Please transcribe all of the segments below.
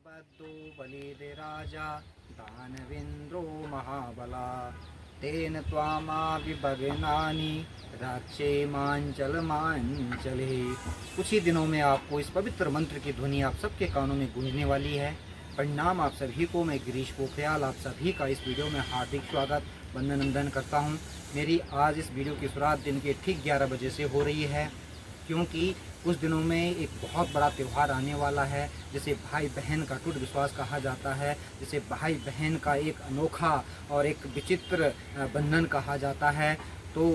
बद्धो बलिदे राजा दानवेन्द्रो महाबला तेन त्वामाविभगनानि रक्षे मांचले। कुछ ही दिनों में आपको इस पवित्र मंत्र की ध्वनि आप सबके कानों में गूंजने वाली है। परिणाम आप सभी को। मैं गिरीश पोखरियाल आप सभी का इस वीडियो में हार्दिक स्वागत वंदन करता हूं। मेरी आज इस वीडियो की शुरुआत दिन के ठीक 11 बजे से हो रही है, क्योंकि कुछ दिनों में एक बहुत बड़ा त्यौहार आने वाला है जिसे भाई बहन का टूट विश्वास कहा जाता है, जिसे भाई बहन का एक अनोखा और एक विचित्र बंधन कहा जाता है। तो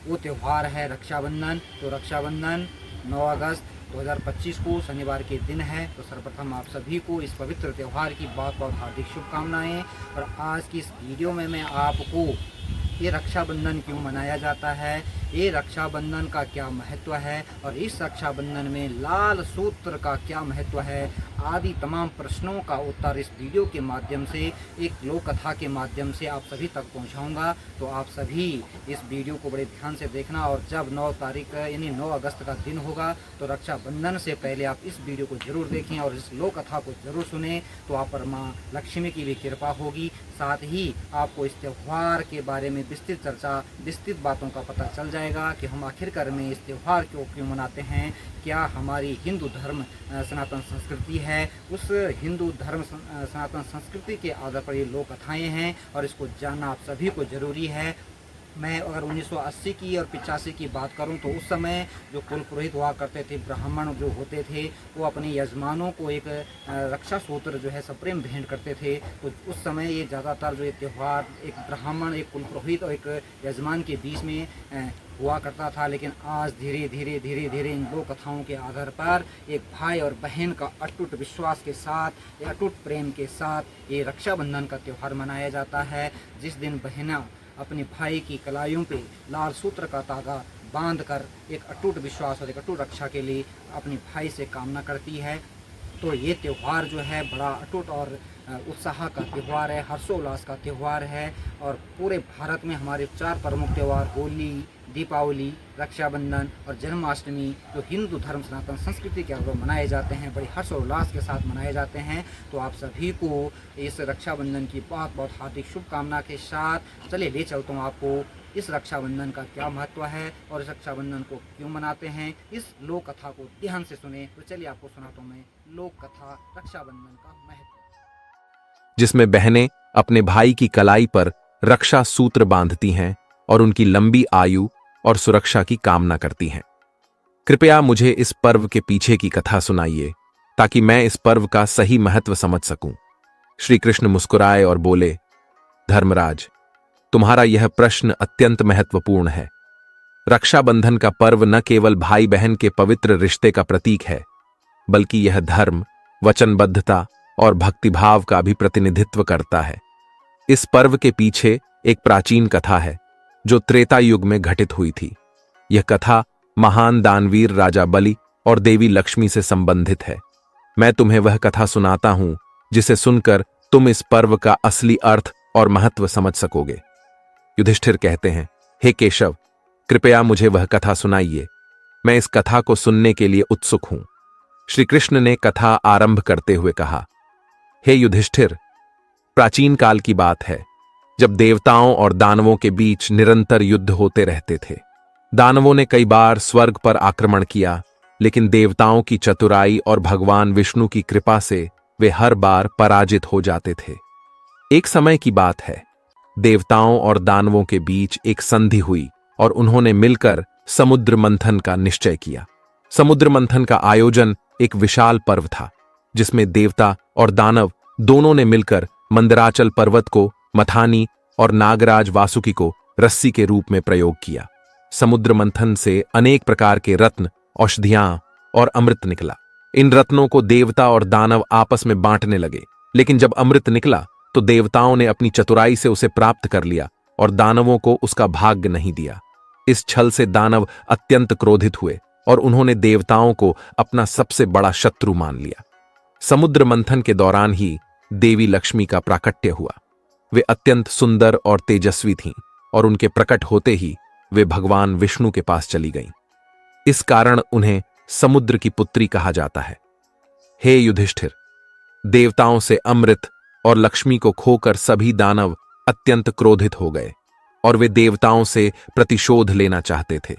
वो त्यौहार है रक्षाबंधन। तो रक्षाबंधन 9 अगस्त 2025 को शनिवार के दिन है। तो सर्वप्रथम आप सभी को इस पवित्र त्यौहार की बहुत बहुत हार्दिक शुभकामनाएं। और आज की इस वीडियो में मैं आपको ये रक्षाबंधन क्यों मनाया जाता है, ये रक्षाबंधन का क्या महत्व है और इस रक्षाबंधन में लाल सूत्र का क्या महत्व है आदि तमाम प्रश्नों का उत्तर इस वीडियो के माध्यम से, एक लोक कथा के माध्यम से आप सभी तक पहुंचाऊंगा। तो आप सभी इस वीडियो को बड़े ध्यान से देखना। और जब 9 तारीख यानी 9 अगस्त का दिन होगा तो रक्षाबंधन से पहले आप इस वीडियो को जरूर देखें और इस लोक कथा को जरूर सुने। तो आप पर माँ लक्ष्मी की भी कृपा होगी। साथ ही आपको इस त्यौहार के बारे में विस्तृत चर्चा, विस्तृत बातों का पता चल जाएगा कि हम आखिरकार में इस त्यौहार को क्यों मनाते हैं, क्या हमारी हिंदू धर्म सनातन संस्कृति है, उस हिंदू धर्म सनातन संस्कृति के आधार पर ये लोक कथाएँ हैं और इसको जानना आप सभी को ज़रूरी है। मैं अगर 1980 की और 85 की बात करूं तो उस समय जो कुल पुरोहित हुआ करते थे, ब्राह्मण जो होते थे, वो अपने यजमानों को एक रक्षा सूत्र जो है सप्रेम भेंट करते थे। तो उस समय ये ज़्यादातर जो ये त्यौहार एक ब्राह्मण, एक कुल पुरोहित और एक यजमान के बीच में हुआ करता था। लेकिन आज धीरे धीरे इन लोक कथाओं के आधार पर एक भाई और बहन का अटूट विश्वास के साथ, अटूट प्रेम के साथ ये रक्षाबंधन का त्यौहार मनाया जाता है, जिस दिन बहना अपने भाई की कलाइयों पे लाल सूत्र का धागा बांधकर एक अटूट विश्वास और एक अटूट रक्षा के लिए अपने भाई से कामना करती है। तो ये त्यौहार जो है बड़ा अटूट और उत्साह का त्यौहार है, हर्षोल्लास का त्यौहार है। और पूरे भारत में हमारे 4 प्रमुख त्यौहार होली, दीपावली, रक्षाबंधन और जन्माष्टमी जो हिंदू धर्म सनातन संस्कृति के अनुरूप मनाए जाते हैं, बड़े हर्षोल्लास के साथ मनाए जाते हैं। तो आप सभी को इस रक्षाबंधन की बहुत बहुत हार्दिक शुभकामना के साथ चलिए ले चलता हूँ आपको इस रक्षाबंधन का क्या महत्व है और इस रक्षाबंधन को क्यों मनाते हैं। इस लोक कथा को ध्यान से सुने। तो चलिए आपको सुनाता हूँ मैं लोक कथा रक्षाबंधन का महत्व, जिसमें बहनें अपने भाई की कलाई पर रक्षा सूत्र बांधती हैं और उनकी लंबी आयु और सुरक्षा की कामना करती हैं। कृपया मुझे इस पर्व के पीछे की कथा सुनाइए ताकि मैं इस पर्व का सही महत्व समझ सकूं। श्री कृष्ण मुस्कुराए और बोले, धर्मराज, तुम्हारा यह प्रश्न अत्यंत महत्वपूर्ण है। रक्षाबंधन का पर्व न केवल भाई बहन के पवित्र रिश्ते का प्रतीक है, बल्कि यह धर्म, वचनबद्धता और भक्तिभाव का भी प्रतिनिधित्व करता है। इस पर्व के पीछे एक प्राचीन कथा है जो त्रेता युग में घटित हुई थी। यह कथा महान दानवीर राजा बलि और देवी लक्ष्मी से संबंधित है। मैं तुम्हें वह कथा सुनाता हूं जिसे सुनकर तुम इस पर्व का असली अर्थ और महत्व समझ सकोगे। युधिष्ठिर कहते हैं, हे केशव, कृपया मुझे वह कथा सुनाइए। मैं इस कथा को सुनने के लिए उत्सुक हूं। श्री कृष्ण ने कथा आरंभ करते हुए कहा, हे युधिष्ठिर, प्राचीन काल की बात है जब देवताओं और दानवों के बीच निरंतर युद्ध होते रहते थे। दानवों ने कई बार स्वर्ग पर आक्रमण किया, लेकिन देवताओं की चतुराई और भगवान विष्णु की कृपा से वे हर बार पराजित हो जाते थे। एक समय की बात है, देवताओं और दानवों के बीच एक संधि हुई और उन्होंने मिलकर समुद्र मंथन का निश्चय किया। समुद्र मंथन का आयोजन एक विशाल पर्व था जिसमें देवता और दानव दोनों ने मिलकर मंदराचल पर्वत को मथानी और नागराज वासुकी को रस्सी के रूप में प्रयोग किया। समुद्र मंथन से अनेक प्रकार के रत्न, औषधियां और अमृत निकला। इन रत्नों को देवता और दानव आपस में बांटने लगे, लेकिन जब अमृत निकला तो देवताओं ने अपनी चतुराई से उसे प्राप्त कर लिया और दानवों को उसका भाग्य नहीं दिया। इस छल से दानव अत्यंत क्रोधित हुए और उन्होंने देवताओं को अपना सबसे बड़ा शत्रु मान लिया। समुद्र मंथन के दौरान ही देवी लक्ष्मी का प्राकट्य हुआ। वे अत्यंत सुंदर और तेजस्वी थीं और उनके प्रकट होते ही वे भगवान विष्णु के पास चली गईं। इस कारण उन्हें समुद्र की पुत्री कहा जाता है। हे युधिष्ठिर, देवताओं से अमृत और लक्ष्मी को खोकर सभी दानव अत्यंत क्रोधित हो गए और वे देवताओं से प्रतिशोध लेना चाहते थे।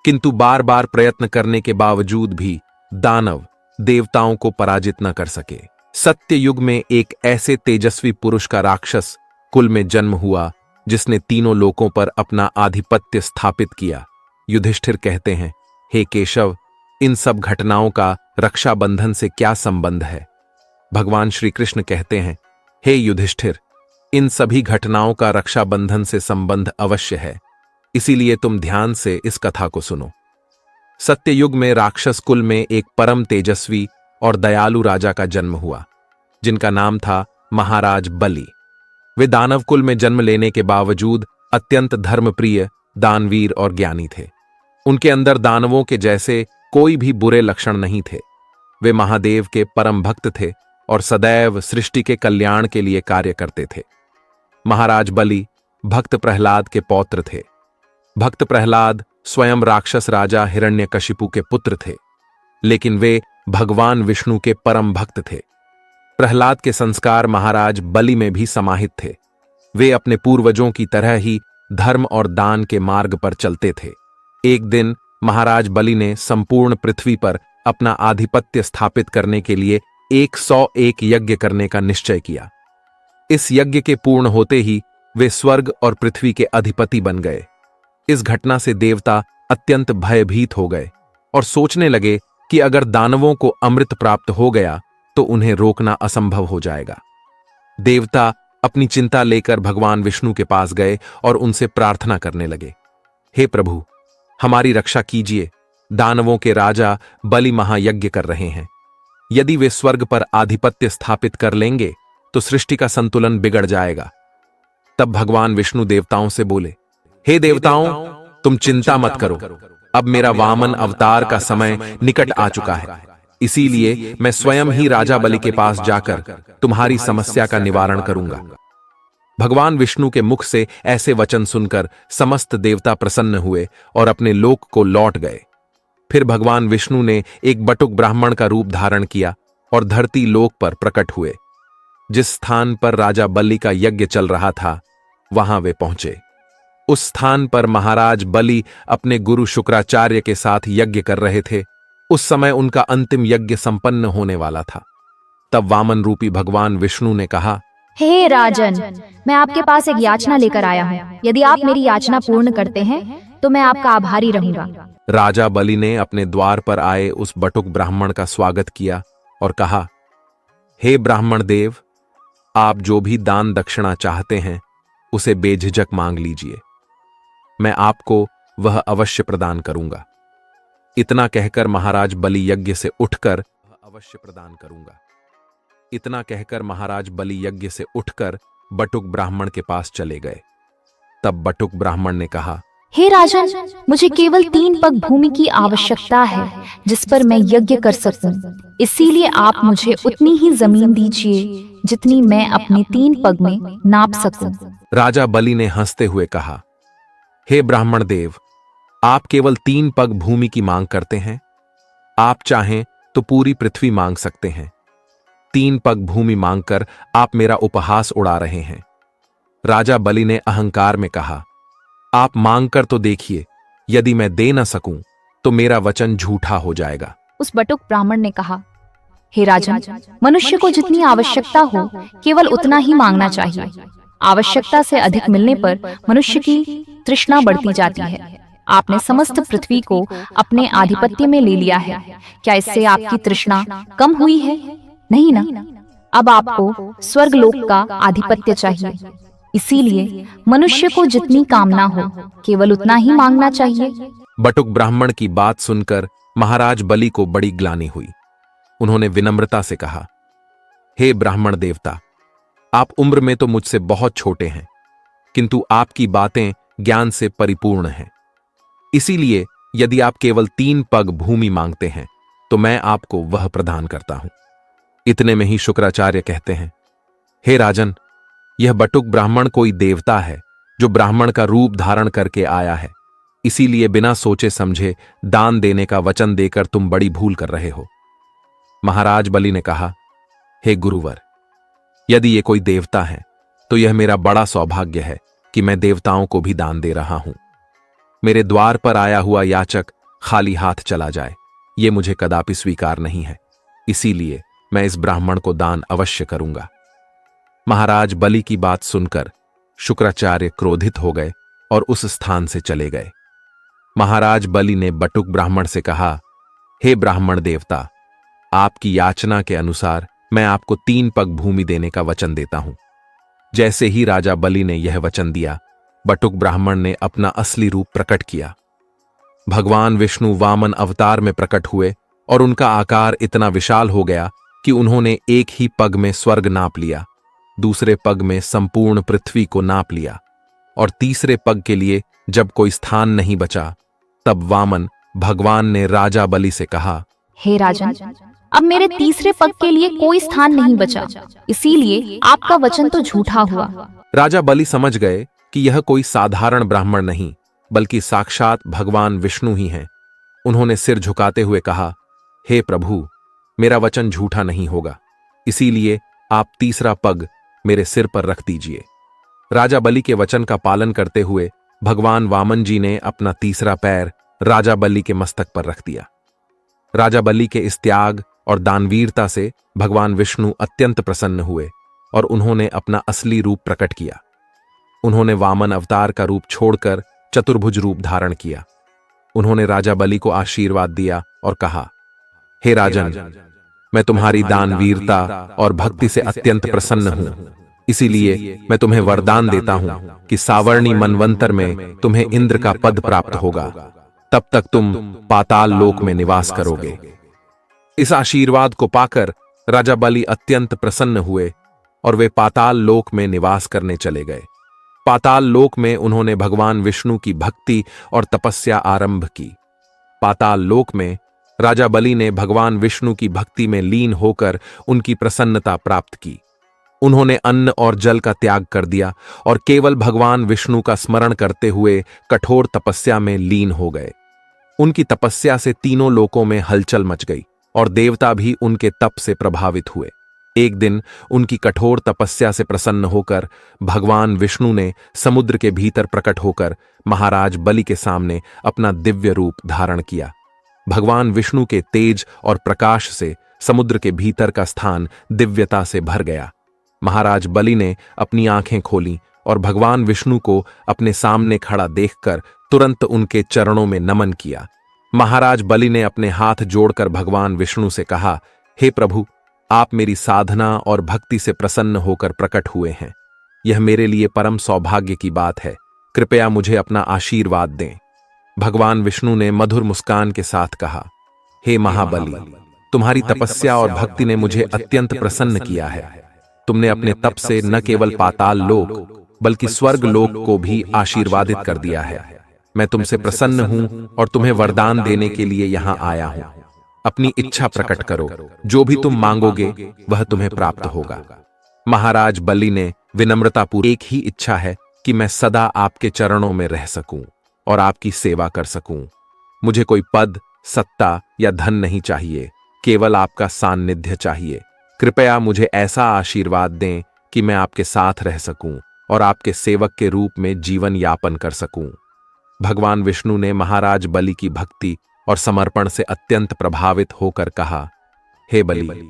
किंतु बार बार प्रयत्न करने के बावजूद भी दानव देवताओं को पराजित न कर सके। सत्य युग में एक ऐसे तेजस्वी पुरुष का राक्षस कुल में जन्म हुआ जिसने तीनों लोकों पर अपना आधिपत्य स्थापित किया। युधिष्ठिर कहते हैं, हे केशव, इन सब घटनाओं का रक्षाबंधन से क्या संबंध है? भगवान श्री कृष्ण कहते हैं, हे युधिष्ठिर, इन सभी घटनाओं का रक्षाबंधन से संबंध अवश्य है, इसीलिए तुम ध्यान से इस कथा को सुनो। सत्ययुग में राक्षस कुल में एक परम तेजस्वी और दयालु राजा का जन्म हुआ, जिनका नाम था महाराज बलि। वे दानव कुल में जन्म लेने के बावजूद अत्यंत धर्मप्रिय, दानवीर और ज्ञानी थे। उनके अंदर दानवों के जैसे कोई भी बुरे लक्षण नहीं थे। वे महादेव के परम भक्त थे और सदैव सृष्टि के कल्याण के लिए कार्य करते थे। महाराज बलि भक्त प्रहलाद के पौत्र थे। भक्त प्रहलाद स्वयं राक्षस राजा हिरण्यकशिपु के पुत्र थे, लेकिन वे भगवान विष्णु के परम भक्त थे। प्रहलाद के संस्कार महाराज बलि में भी समाहित थे। वे अपने पूर्वजों की तरह ही धर्म और दान के मार्ग पर चलते थे। एक दिन महाराज बलि ने संपूर्ण पृथ्वी पर अपना आधिपत्य स्थापित करने के लिए 101 यज्ञ करने का निश्चय किया। इस यज्ञ के पूर्ण होते ही वे स्वर्ग और पृथ्वी के अधिपति बन गए। इस घटना से देवता अत्यंत भयभीत हो गए और सोचने लगे कि अगर दानवों को अमृत प्राप्त हो गया तो उन्हें रोकना असंभव हो जाएगा। देवता अपनी चिंता लेकर भगवान विष्णु के पास गए और उनसे प्रार्थना करने लगे, हे प्रभु, हमारी रक्षा कीजिए। दानवों के राजा बलि महायज्ञ कर रहे हैं। यदि वे स्वर्ग पर आधिपत्य स्थापित कर लेंगे तो सृष्टि का संतुलन बिगड़ जाएगा। तब भगवान विष्णु देवताओं से बोले, हे देवताओं, तुम चिंता मत करो। अब मेरा वामन अवतार का समय निकट आ चुका है, इसीलिए मैं स्वयं ही राजा बलि के पास जाकर तुम्हारी समस्या का निवारण करूंगा। भगवान विष्णु के मुख से ऐसे वचन सुनकर समस्त देवता प्रसन्न हुए और अपने लोक को लौट गए। फिर भगवान विष्णु ने एक बटुक ब्राह्मण का रूप धारण किया और धरती लोक पर प्रकट हुए। जिस स्थान पर राजा बलि का यज्ञ चल रहा था, वहां वे पहुंचे। उस स्थान पर महाराज बलि अपने गुरु शुक्राचार्य के साथ यज्ञ कर रहे थे। उस समय उनका अंतिम यज्ञ संपन्न होने वाला था। तब वामन रूपी भगवान विष्णु ने कहा, हे राजन, मैं आपके पास एक याचना लेकर आया हूँ। यदि आप मेरी याचना पूर्ण करते हैं तो मैं आपका आभारी रहूंगा। राजा बलि ने अपने द्वार पर आए उस बटुक ब्राह्मण का स्वागत किया और कहा, हे ब्राह्मण देव, आप जो भी दान दक्षिणा चाहते हैं उसे बेझिझक मांग लीजिए, मैं आपको वह अवश्य प्रदान करूंगा। इतना कहकर महाराज बलि यज्ञ से उठकर बटुक ब्राह्मण के पास चले गए। तब बटुक ब्राह्मण ने कहा, हे राजन, मुझे केवल 3 पग भूमि की आवश्यकता है जिस पर मैं यज्ञ कर सकूं। इसीलिए आप मुझे उतनी ही जमीन दीजिए जितनी मैं अपने 3 पग में नाप सकूं। राजा बलि ने हंसते हुए कहा, हे ब्राह्मण देव, आप केवल 3 पग भूमि की मांग करते हैं। आप चाहें तो पूरी पृथ्वी मांग सकते हैं। 3 पग भूमि मांगकर आप मेरा उपहास उड़ा रहे हैं। राजा बलि ने अहंकार में कहा, आप मांगकर तो देखिए, यदि मैं दे न सकूं तो मेरा वचन झूठा हो जाएगा। उस बटुक ब्राह्मण ने कहा, हे राजन, मनुष्य को जितनी आवश्यकता हो केवल उतना ही मांगना चाहिए। आवश्यकता से अधिक मिलने पर मनुष्य की तृष्णा बढ़ती जाती है। आपने समस्त पृथ्वी को अपने आधिपत्य में ले लिया है। क्या इससे आपकी तृष्णा कम हुई है? नहीं ना। अब आपको स्वर्गलोक का आधिपत्य चाहिए। इसीलिए मनुष्य को जितनी कामना हो केवल उतना ही मांगना चाहिए। बटुक ब्राह्मण की बात सुनकर महाराज बलि को बड़ी ग्लानि हुई। उन्होंने विनम्रता से कहा, हे ब्राह्मण देवता, आप उम्र में तो मुझसे बहुत छोटे हैं, किंतु आपकी बातें ज्ञान से परिपूर्ण हैं। इसीलिए यदि आप केवल 3 पग भूमि मांगते हैं तो मैं आपको वह प्रदान करता हूं। इतने में ही शुक्राचार्य कहते हैं, हे राजन, यह बटुक ब्राह्मण कोई देवता है जो ब्राह्मण का रूप धारण करके आया है। इसीलिए बिना सोचे समझे दान देने का वचन देकर तुम बड़ी भूल कर रहे हो। महाराज बलि ने कहा, हे गुरुवर, यदि ये कोई देवता है तो यह मेरा बड़ा सौभाग्य है कि मैं देवताओं को भी दान दे रहा हूं। मेरे द्वार पर आया हुआ याचक खाली हाथ चला जाए, ये मुझे कदापि स्वीकार नहीं है। इसीलिए मैं इस ब्राह्मण को दान अवश्य करूंगा। महाराज बलि की बात सुनकर शुक्राचार्य क्रोधित हो गए और उस स्थान से चले गए। महाराज बलि ने बटुक ब्राह्मण से कहा, हे ब्राह्मण देवता, आपकी याचना के अनुसार मैं आपको 3 पग भूमि देने का वचन देता हूं। जैसे ही राजा बलि ने यह वचन दिया, बटुक ब्राह्मण ने अपना असली रूप प्रकट किया। भगवान विष्णु वामन अवतार में प्रकट हुए और उनका आकार इतना विशाल हो गया कि उन्होंने एक ही पग में स्वर्ग नाप लिया, दूसरे पग में संपूर्ण पृथ्वी को नाप लिया और तीसरे पग के लिए जब कोई स्थान नहीं बचा, तब वामन भगवान ने राजा बलि से कहा, हे राजन, अब मेरे तीसरे पग के लिए कोई स्थान नहीं बचा, इसीलिए आपका वचन तो झूठा हुआ। राजा बलि समझ गए कि यह कोई साधारण ब्राह्मण नहीं बल्कि साक्षात भगवान विष्णु ही हैं। उन्होंने सिर झुकाते हुए कहा, हे प्रभु, मेरा वचन झूठा नहीं होगा, इसीलिए आप तीसरा पग मेरे सिर पर रख दीजिए। राजा बलि के वचन का पालन करते हुए भगवान वामन जी ने अपना तीसरा पैर राजा बलि के मस्तक पर रख दिया। राजा बलि के इस त्याग और दानवीरता से भगवान विष्णु अत्यंत प्रसन्न हुए और उन्होंने अपना असली रूप प्रकट किया। उन्होंने वामन अवतार का रूप छोड़कर चतुर्भुज रूप धारण किया। उन्होंने राजा बलि को आशीर्वाद दिया और कहा, हे राजन, मैं तुम्हारी दानवीरता और भक्ति से अत्यंत प्रसन्न हूं, इसीलिए मैं तुम्हें वरदान देता हूं कि सावर्णी मनवंतर में तुम्हें इंद्र का पद प्राप्त होगा, तब तक तुम पाताल लोक में निवास करोगे। इस आशीर्वाद को पाकर राजा बलि अत्यंत प्रसन्न हुए और वे पाताल लोक में निवास करने चले गए। पाताल लोक में उन्होंने भगवान विष्णु की भक्ति और तपस्या आरंभ की। पाताल लोक में राजा बलि ने भगवान विष्णु की भक्ति में लीन होकर उनकी प्रसन्नता प्राप्त की। उन्होंने अन्न और जल का त्याग कर दिया और केवल भगवान विष्णु का स्मरण करते हुए कठोर तपस्या में लीन हो गए। उनकी तपस्या से तीनों लोकों में हलचल मच गई और देवता भी उनके तप से प्रभावित हुए। एक दिन उनकी कठोर तपस्या से प्रसन्न होकर भगवान विष्णु ने समुद्र के भीतर प्रकट होकर महाराज बलि के सामने अपना दिव्य रूप धारण किया। भगवान विष्णु के तेज और प्रकाश से समुद्र के भीतर का स्थान दिव्यता से भर गया। महाराज बलि ने अपनी आंखें खोलीं और भगवान विष्णु को अपने सामने खड़ा देखकर तुरंत उनके चरणों में नमन किया। महाराज बलि ने अपने हाथ जोड़कर भगवान विष्णु से कहा, हे प्रभु, आप मेरी साधना और भक्ति से प्रसन्न होकर प्रकट हुए हैं। यह मेरे लिए परम सौभाग्य की बात है। कृपया मुझे अपना आशीर्वाद दें। भगवान विष्णु ने मधुर मुस्कान के साथ कहा, हे महाबली, तुम्हारी तपस्या और भक्ति ने मुझे अत्यंत प्रसन्न किया है। तुमने अपने तप से न केवल पाताल लोक बल्कि स्वर्ग लोक को भी आशीर्वादित कर दिया है। मैं तुमसे प्रसन्न हूं और तुम्हें वरदान देने के लिए यहां आया हूं। अपनी इच्छा प्रकट करो, जो भी तुम मांगोगे वह तुम्हें प्राप्त होगा। महाराज बलि ने विनम्रतापूर्वक, एक ही इच्छा है कि मैं सदा आपके चरणों में रह सकूं और आपकी सेवा कर सकूं। मुझे कोई पद, सत्ता या धन नहीं चाहिए, केवल आपका सान्निध्य चाहिए। कृपया मुझे ऐसा आशीर्वाद दें कि मैं आपके साथ रह सकूं और आपके सेवक के रूप में जीवन यापन कर सकूं। भगवान विष्णु ने महाराज बलि की भक्ति और समर्पण से अत्यंत प्रभावित होकर कहा, हे बलि,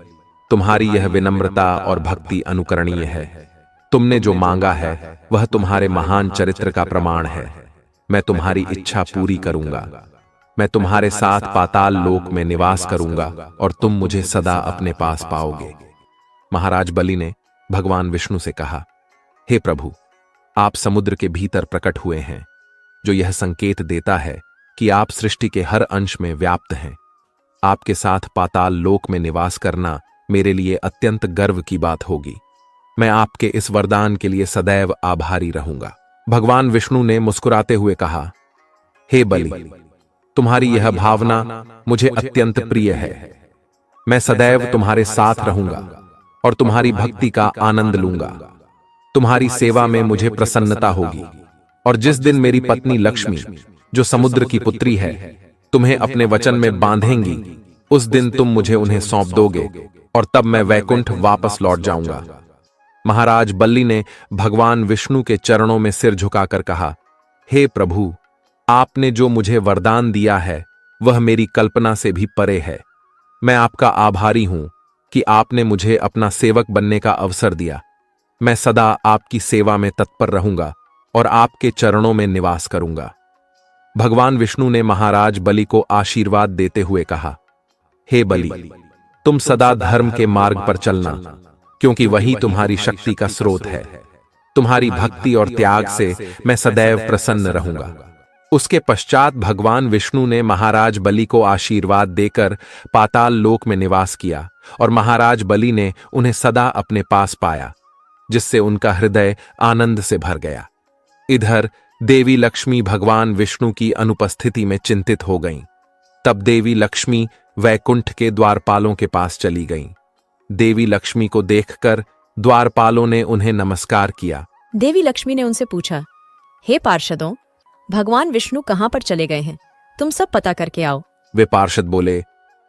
तुम्हारी यह विनम्रता और भक्ति अनुकरणीय है। तुमने जो मांगा है वह तुम्हारे महान चरित्र का प्रमाण है। मैं तुम्हारी इच्छा पूरी करूंगा। मैं तुम्हारे साथ पाताल लोक में निवास करूंगा और तुम मुझे सदा अपने पास पाओगे। महाराज बलि ने भगवान विष्णु से कहा, हे प्रभु, आप समुद्र के भीतर प्रकट हुए हैं, जो यह संकेत देता है कि आप सृष्टि के हर अंश में व्याप्त हैं। आपके साथ पाताल लोक में निवास करना मेरे लिए अत्यंत गर्व की बात होगी। मैं आपके इस वरदान के लिए सदैव आभारी रहूंगा। भगवान विष्णु ने मुस्कुराते हुए कहा, हे बलि, तुम्हारी यह भावना मुझे अत्यंत प्रिय है। मैं सदैव तुम्हारे साथ रहूंगा और तुम्हारी भक्ति का आनंद लूंगा। तुम्हारी सेवा में मुझे प्रसन्नता होगी और जिस दिन मेरी पत्नी लक्ष्मी, जो समुद्र की पुत्री है, तुम्हें अपने वचन में बांधेंगी, उस दिन तुम मुझे उन्हें सौंप दोगे और तब मैं वैकुंठ वापस लौट जाऊंगा। महाराज बल्ली ने भगवान विष्णु के चरणों में सिर झुकाकर कहा, हे प्रभु, आपने जो मुझे वरदान दिया है वह मेरी कल्पना से भी परे है। मैं आपका आभारी हूं कि आपने मुझे अपना सेवक बनने का अवसर दिया। मैं सदा आपकी सेवा में तत्पर रहूंगा और आपके चरणों में निवास करूंगा। भगवान विष्णु ने महाराज बलि को आशीर्वाद देते हुए कहा, हे बलि, तुम सदा धर्म के मार्ग पर चलना, क्योंकि वही तुम्हारी शक्ति का स्रोत है। तुम्हारी भक्ति और त्याग से मैं सदैव प्रसन्न रहूंगा। उसके पश्चात भगवान विष्णु ने महाराज बलि को आशीर्वाद देकर पाताल लोक में निवास किया और महाराज बलि ने उन्हें सदा अपने पास पाया, जिससे उनका हृदय आनंद से भर गया। इधर देवी लक्ष्मी भगवान विष्णु की अनुपस्थिति में चिंतित हो गईं। तब देवी लक्ष्मी वैकुंठ के द्वारपालों के पास चली गईं। देवी लक्ष्मी को देखकर द्वारपालों ने उन्हें नमस्कार किया। देवी लक्ष्मी ने उनसे पूछा, हे पार्षदों, भगवान विष्णु कहाँ पर चले गए हैं? तुम सब पता करके आओ। वे पार्षद बोले,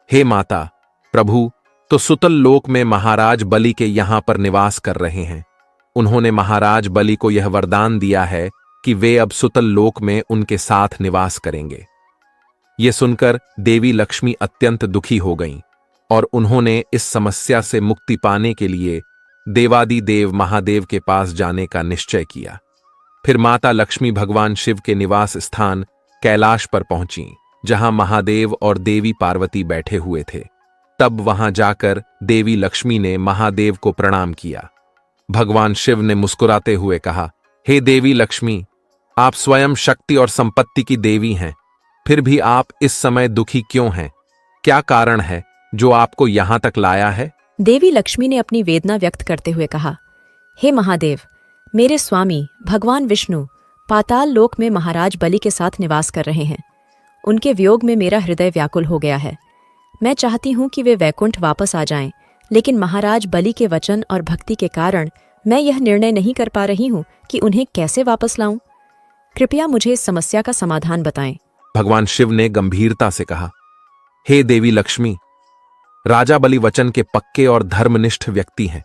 हे माता, प्रभु तो सुतल लोक में महाराज बलि के यहां पर निवास कर रहे हैं। उन्होंने महाराज बलि को यह वरदान दिया है कि वे अब सुतल लोक में उनके साथ निवास करेंगे। ये सुनकर देवी लक्ष्मी अत्यंत दुखी हो गईं और उन्होंने इस समस्या से मुक्ति पाने के लिए देवादिदेव महादेव के पास जाने का निश्चय किया। फिर माता लक्ष्मी भगवान शिव के निवास स्थान कैलाश पर पहुंची, जहां महादेव और देवी पार्वती बैठे हुए थे। तब वहां जाकर देवी लक्ष्मी ने महादेव को प्रणाम किया। भगवान शिव ने मुस्कुराते हुए कहा, हे देवी लक्ष्मी, आप स्वयं शक्ति और संपत्ति की देवी हैं, फिर भी आप इस समय दुखी क्यों हैं? क्या कारण है जो आपको यहां तक लाया है? देवी लक्ष्मी ने अपनी वेदना व्यक्त करते हुए कहा, हे महादेव, मेरे स्वामी भगवान विष्णु पाताल लोक में महाराज बलि के साथ निवास कर रहे हैं। उनके वियोग में मेरा हृदय व्याकुल हो गया है। मैं चाहती हूं कि वे वैकुंठ वापस आ जाएं, लेकिन महाराज बलि के वचन और भक्ति के कारण मैं यह निर्णय नहीं कर पा रही हूं कि उन्हें कैसे वापस लाऊं। कृपया मुझे इस समस्या का समाधान बताएं। भगवान शिव ने गंभीरता से कहा, हे देवी लक्ष्मी, राजा बलि वचन के पक्के और धर्मनिष्ठ व्यक्ति हैं।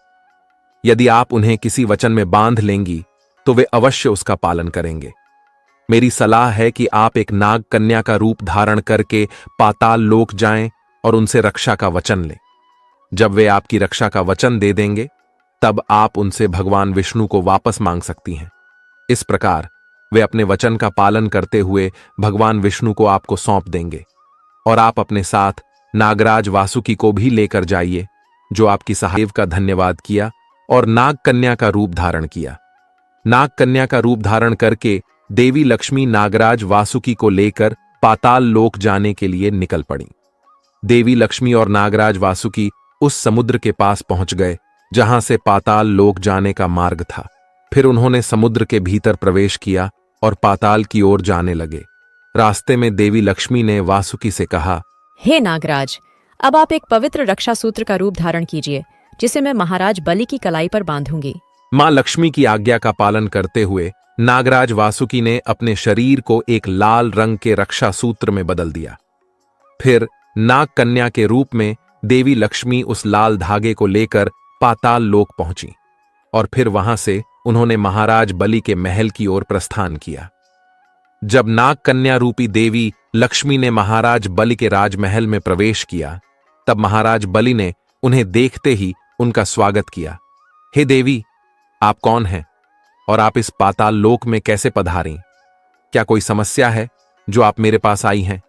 यदि आप उन्हें किसी वचन में बांध लेंगी तो वे अवश्य उसका पालन करेंगे। मेरी सलाह है कि आप एक नाग कन्या का रूप धारण करके पाताल लोक जाएं और उनसे रक्षा का वचन लें। जब वे आपकी रक्षा का वचन दे देंगे, तब आप उनसे भगवान विष्णु को वापस मांग सकती हैं। इस प्रकार वे अपने वचन का पालन करते हुए भगवान विष्णु को आपको सौंप देंगे और आप अपने साथ नागराज वासुकी को भी लेकर जाइए, जो आपकी सहायता का धन्यवाद किया और नाग कन्या का रूप धारण किया। नाग कन्या का रूप धारण करके देवी लक्ष्मी नागराज वासुकी को लेकर पाताल लोक जाने के लिए निकल पड़ी। देवी लक्ष्मी और नागराज वासुकी उस समुद्र के पास पहुंच गए जहां से पाताल लोक जाने का मार्ग था। फिर उन्होंने समुद्र के भीतर प्रवेश किया और पाताल की ओर जाने लगे। रास्ते में देवी लक्ष्मी ने वासुकी से कहा, हे नागराज, अब आप एक पवित्र रक्षा सूत्र का रूप धारण कीजिए, जिसे मैं महाराज बलि की कलाई पर बांधूंगी। मां लक्ष्मी की आज्ञा का पालन करते हुए नागराज वासुकी ने अपने शरीर को एक लाल रंग के रक्षा सूत्र में बदल दिया। फिर नाग कन्या के रूप में देवी लक्ष्मी उस लाल धागे को लेकर पाताल लोक पहुंची और फिर वहां से उन्होंने महाराज बलि के महल की ओर प्रस्थान किया। जब नाग कन्या रूपी देवी लक्ष्मी ने महाराज बलि के राजमहल में प्रवेश किया, तब महाराज बलि ने उन्हें देखते ही उनका स्वागत किया। हे देवी, आप कौन हैं और आप इस पाताल लोक में कैसे पधारी? क्या कोई समस्या है जो आप मेरे पास आई हैं?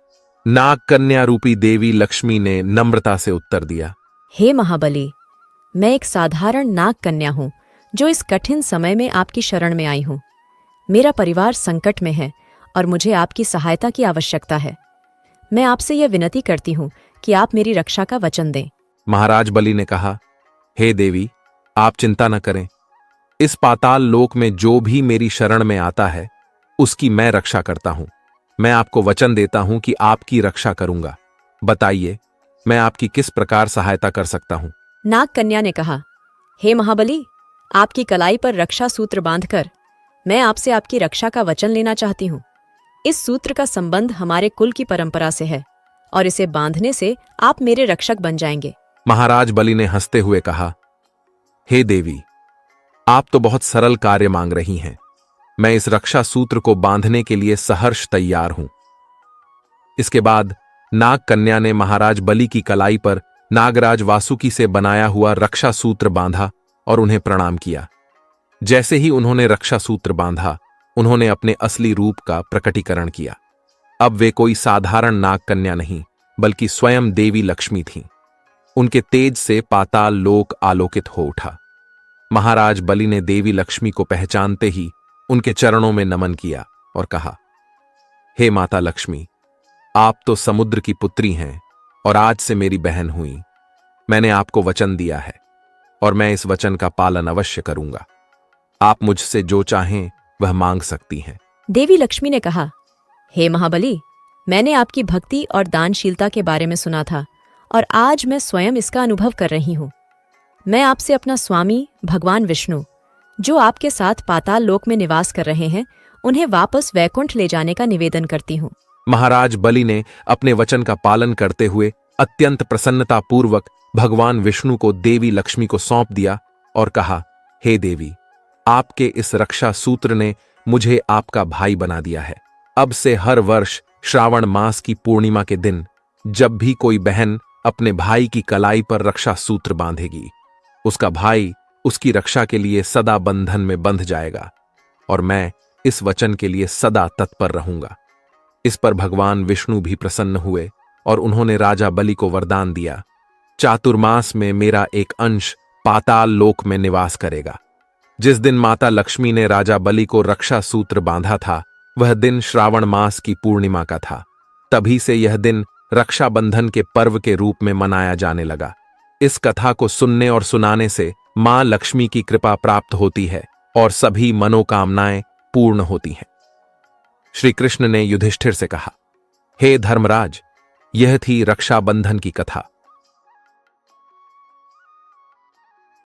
नाग कन्या रूपी देवी लक्ष्मी ने नम्रता से उत्तर दिया, हे महाबली, मैं एक साधारण नाग कन्या हूं जो इस कठिन समय में आपकी शरण में आई हूं। मेरा परिवार संकट में है और मुझे आपकी सहायता की आवश्यकता है। मैं आपसे यह विनती करती हूं कि आप मेरी रक्षा का वचन दें। महाराज बलि ने कहा, हे देवी, आप चिंता न करें। इस पाताल लोक में जो भी मेरी शरण में आता है उसकी मैं रक्षा करता हूं। मैं आपको वचन देता हूं कि आपकी रक्षा करूंगा। बताइए, मैं आपकी किस प्रकार सहायता कर सकता हूं? नाग कन्या ने कहा, हे महाबली, आपकी कलाई पर रक्षा सूत्र बांधकर मैं आपसे आपकी रक्षा का वचन लेना चाहती हूं। इस सूत्र का संबंध हमारे कुल की परंपरा से है और इसे बांधने से आप मेरे रक्षक बन जाएंगे। महाराज बलि ने हंसते हुए कहा, हे देवी, आप तो बहुत सरल कार्य मांग रही हैं। मैं इस रक्षा सूत्र को बांधने के लिए सहर्ष तैयार हूं। इसके बाद नाग कन्या ने महाराज बलि की कलाई पर नागराज वासुकी से बनाया हुआ रक्षा सूत्र बांधा और उन्हें प्रणाम किया। जैसे ही उन्होंने रक्षा सूत्र बांधा, उन्होंने अपने असली रूप का प्रकटीकरण किया। अब वे कोई साधारण नाग कन्या नहीं, बल्कि स्वयं देवी लक्ष्मी थीं। उनके तेज से पाताल लोक आलोकित हो उठा। महाराज बलि ने देवी लक्ष्मी को पहचानते ही उनके चरणों में नमन किया और कहा, हे माता लक्ष्मी, आप तो समुद्र की पुत्री हैं और आज से मेरी बहन हुई। मैंने आपको वचन दिया है और मैं इस वचन का पालन अवश्य करूंगा। आप मुझसे जो चाहें वह मांग सकती हैं। देवी लक्ष्मी ने कहा, हे महाबली, मैंने आपकी भक्ति और दानशीलता के बारे में सुना था और आज मैं स्वयं इसका अनुभव कर रही हूं। मैं आपसे अपना स्वामी भगवान विष्णु, जो आपके साथ पाताल लोक में निवास कर रहे हैं, उन्हें वापस वैकुंठ ले जाने का निवेदन करती हूं। महाराज बलि ने अपने वचन का पालन करते हुए अत्यंत प्रसन्नतापूर्वक भगवान विष्णु को देवी लक्ष्मी को सौंप दिया और कहा, हे देवी, आपके इस रक्षा सूत्र ने मुझे आपका भाई बना दिया है। अब से हर वर्ष श्रावण मास की पूर्णिमा के दिन जब भी कोई बहन अपने भाई की कलाई पर रक्षा सूत्र बांधेगी, उसका भाई उसकी रक्षा के लिए सदा बंधन में बंध जाएगा और मैं इस वचन के लिए सदा तत्पर रहूंगा। इस पर भगवान विष्णु भी प्रसन्न हुए और उन्होंने राजा बलि को वरदान दिया, चातुर्मास में मेरा एक अंश पाताल लोक में निवास करेगा। जिस दिन माता लक्ष्मी ने राजा बलि को रक्षा सूत्र बांधा था, वह दिन श्रावण मास की पूर्णिमा का था। तभी से यह दिन रक्षाबंधन के पर्व के रूप में मनाया जाने लगा। इस कथा को सुनने और सुनाने से मां लक्ष्मी की कृपा प्राप्त होती है और सभी मनोकामनाएं पूर्ण होती हैं। श्री कृष्ण ने युधिष्ठिर से कहा, हे धर्मराज, यह थी रक्षाबंधन की कथा।